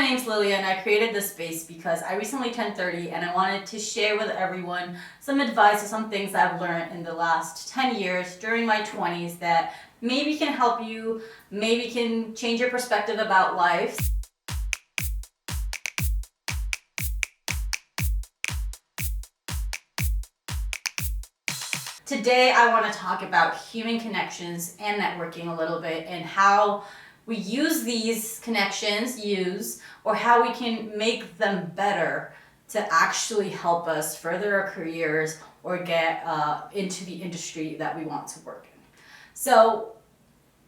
name's Lilia and I created this space because I recently turned 30 and I wanted to share with everyone some advice or some things I've learned in the last 10 years during my 20s that maybe can help you, maybe can change your perspective about life. Today I want to talk about human connections and networking a little bit and how we use these connections, or how we can make them better to actually help us further our careers or get into the industry that we want to work in. So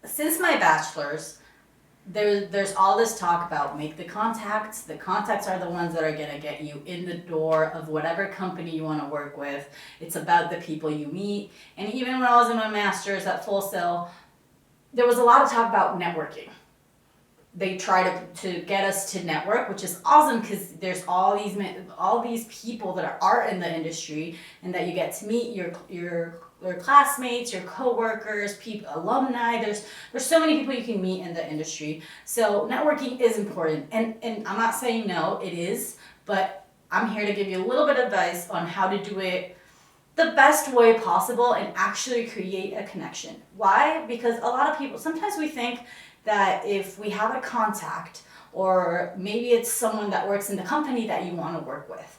since my bachelor's, there's all this talk about make the contacts. The contacts are the ones that are going to get you in the door of whatever company you want to work with. It's about the people you meet. And even when I was in my master's at Full Sail, there was a lot of talk about networking. They try to get us to network, which is awesome because there's all these people that are in the industry and that you get to meet your classmates, your coworkers, people, alumni. There's so many people you can meet in the industry. So networking is important, and I'm not saying no, it is, but I'm here to give you a little bit of advice on how to do it the best way possible and actually create a connection. Why? Because a lot of people, sometimes we think that if we have a contact, or maybe it's someone that works in the company that you want to work with,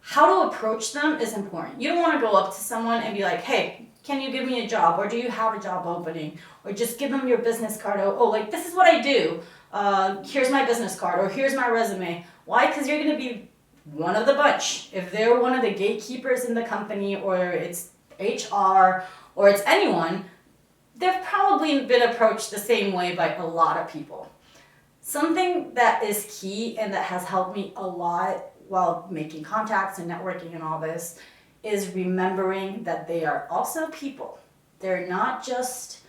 how to approach them is important. You don't want to go up to someone and be like, hey, can you give me a job? Or do you have a job opening? Or just give them your business card. Oh, like, this is what I do. Here's my business card, or here's my resume. Why? Because you're going to be one of the bunch. If they're one of the gatekeepers in the company, or it's HR, or it's anyone, they've probably been approached the same way by a lot of people. Something that is key and that has helped me a lot while making contacts and networking and all this is remembering that they are also people. They're not just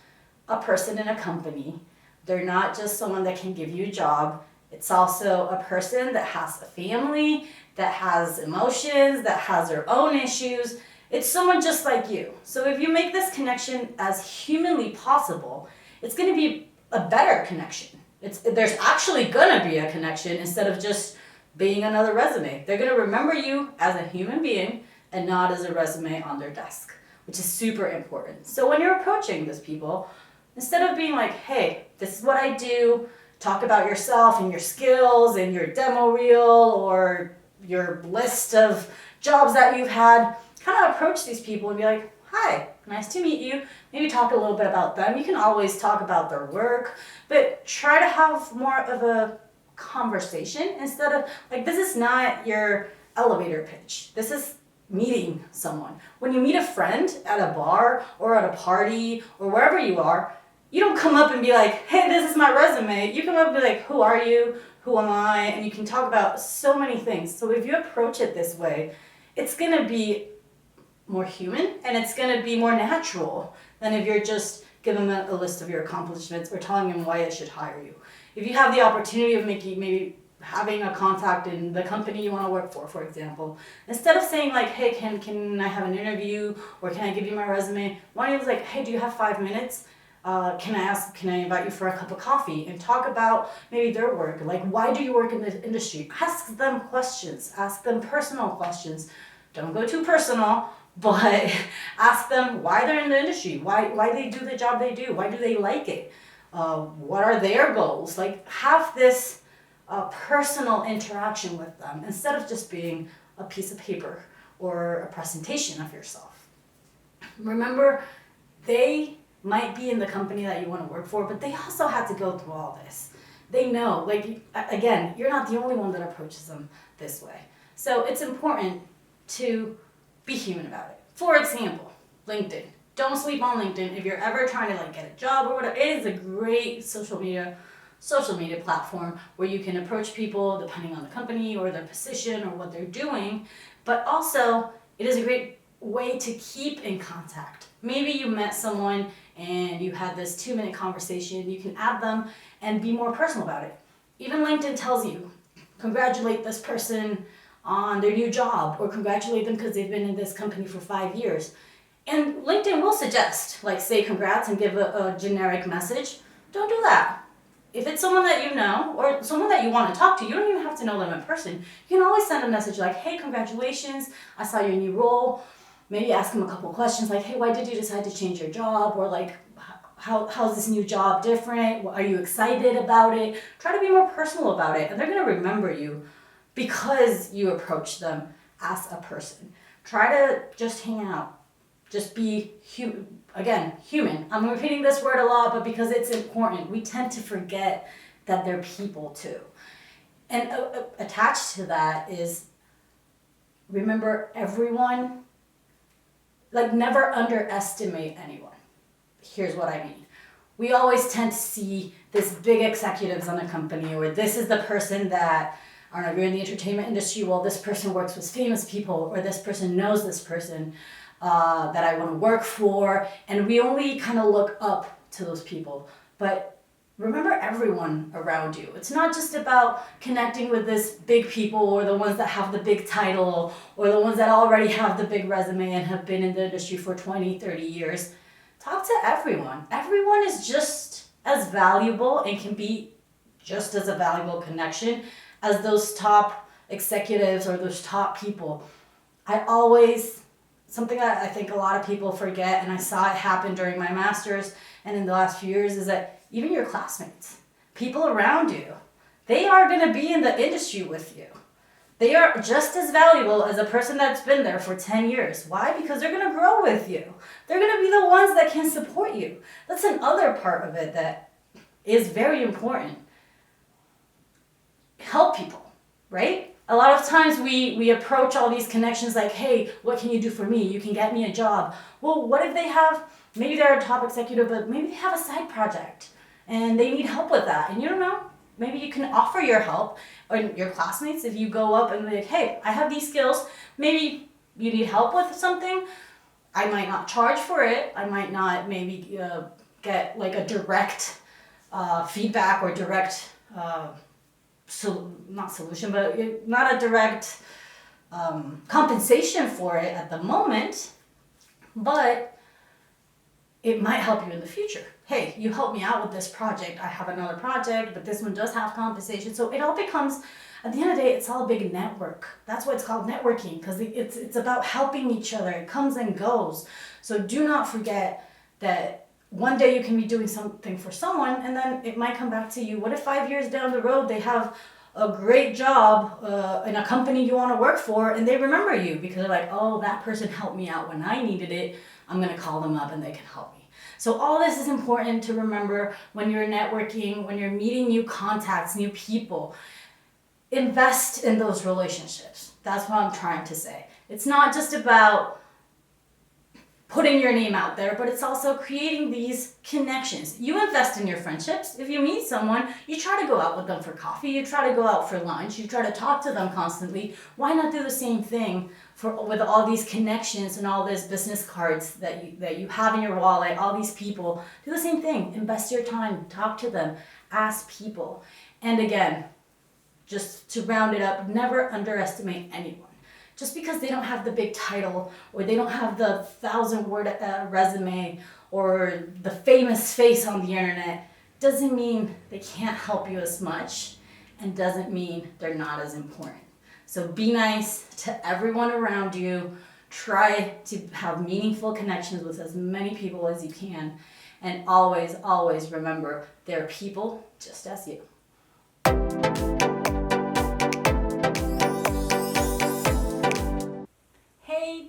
a person in a company. They're not just someone that can give you a job. It's also a person that has a family, that has emotions, that has their own issues. It's someone just like you. So if you make this connection as humanly possible, it's going to be a better connection. There's actually going to be a connection instead of just being another resume. They're going to remember you as a human being and not as a resume on their desk, which is super important. So when you're approaching these people, instead of being like, hey, this is what I do, talk about yourself and your skills and your demo reel or your list of jobs that you've had, kind of approach these people and be like, hi, nice to meet you. Maybe talk a little bit about them. You can always talk about their work, but try to have more of a conversation instead of, like, this is not your elevator pitch. This is meeting someone. When you meet a friend at a bar or at a party or wherever you are, you don't come up and be like, hey, this is my resume. You come up and be like, who are you? Who am I? And you can talk about so many things. So if you approach it this way, it's going to be more human and it's going to be more natural than if you're just giving them a list of your accomplishments or telling them why they should hire you. If you have the opportunity of maybe having a contact in the company you want to work for example, instead of saying like, hey, can I have an interview or can I give you my resume? Why don't you like, hey, do you have 5 minutes? Can I invite you for a cup of coffee and talk about maybe their work? Like, why do you work in this industry? Ask them questions. Ask them personal questions. Don't go too personal, but ask them why they're in the industry, why they do the job they do, why do they like it, what are their goals? Like, have this personal interaction with them instead of just being a piece of paper or a presentation of yourself. Remember, they might be in the company that you want to work for, but they also had to go through all this. They know, like, again, you're not the only one that approaches them this way. So it's important to be human about it. For example, LinkedIn. Don't sleep on LinkedIn. If you're ever trying to like get a job or whatever, it is a great social media platform where you can approach people depending on the company or their position or what they're doing. But also, it is a great way to keep in contact. Maybe you met someone and you had this 2-minute conversation. You can add them and be more personal about it. Even LinkedIn tells you, congratulate this person on their new job, or congratulate them because they've been in this company for 5 years. And LinkedIn will suggest, like, say congrats and give a generic message. Don't do that. if it's someone that you know or someone that you want to talk to, you don't even have to know them in person. You can always send a message like, hey, congratulations, I saw your new role. Maybe ask them a couple questions like, hey, why did you decide to change your job? Or like, how's this new job different? Are you excited about it? Try to be more personal about it, and they're going to remember you because you approach them as a person. Try to just hang out. Just be human. Again, human. I'm repeating this word a lot, but because it's important. We tend to forget that they're people too. And attached to that is, remember everyone, like never underestimate anyone. Here's what I mean. We always tend to see this big executives on a company, or this is the person that, I don't know, if you're in the entertainment industry, well, this person works with famous people, or this person knows this person that I want to work for, and we only kind of look up to those people. But remember everyone around you. It's not just about connecting with this big people, or the ones that have the big title, or the ones that already have the big resume and have been in the industry for 20, 30 years. Talk to everyone. Everyone is just as valuable and can be just as a valuable connection as those top executives or those top people. Something that I think a lot of people forget, and I saw it happen during my master's and in the last few years, is that even your classmates, people around you, they are going to be in the industry with you. They are just as valuable as a person that's been there for 10 years. Why? Because they're going to grow with you. They're going to be the ones that can support you. That's another part of it that is very important. Help people, right? A lot of times we approach all these connections like, hey, what can you do for me? You can get me a job. Well, what if they have, maybe they're a top executive, but maybe they have a side project and they need help with that. And you don't know, maybe you can offer your help, or your classmates, if you go up and be like, hey, I have these skills. Maybe you need help with something. I might not charge for it. I might not maybe get like a direct feedback or direct not solution, but not a direct compensation for it at the moment, but it might help you in the future. Hey, you helped me out with this project. I have another project, but this one does have compensation. So it all becomes, at the end of the day, it's all a big network. That's why it's called networking, because it's about helping each other. It comes and goes. So do not forget that one day you can be doing something for someone, and then it might come back to you. What if 5 years down the road they have a great job in a company you want to work for, and they remember you because they're like, oh, that person helped me out when I needed it. I'm going to call them up and they can help me. So all this is important to remember when you're networking, when you're meeting new contacts, new people. Invest in those relationships. That's what I'm trying to say. It's not just about putting your name out there, but it's also creating these connections. You invest in your friendships. If you meet someone, you try to go out with them for coffee, you try to go out for lunch, you try to talk to them constantly. Why not do the same thing with all these connections and all these business cards that you have in your wallet, all these people? Do the same thing. Invest your time, talk to them, ask people. And again, just to round it up, never underestimate anyone. Just because they don't have the big title, or they don't have the 1,000-word resume, or the famous face on the internet, doesn't mean they can't help you as much, and doesn't mean they're not as important. So be nice to everyone around you. Try to have meaningful connections with as many people as you can. And always, always remember, they're people just as you.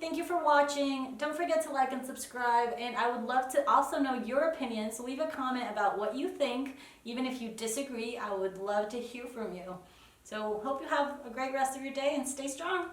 Thank you for watching. Don't forget to like and subscribe, and I would love to also know your opinions. Leave a comment about what you think. Even if you disagree, I would love to hear from you. So hope you have a great rest of your day and stay strong.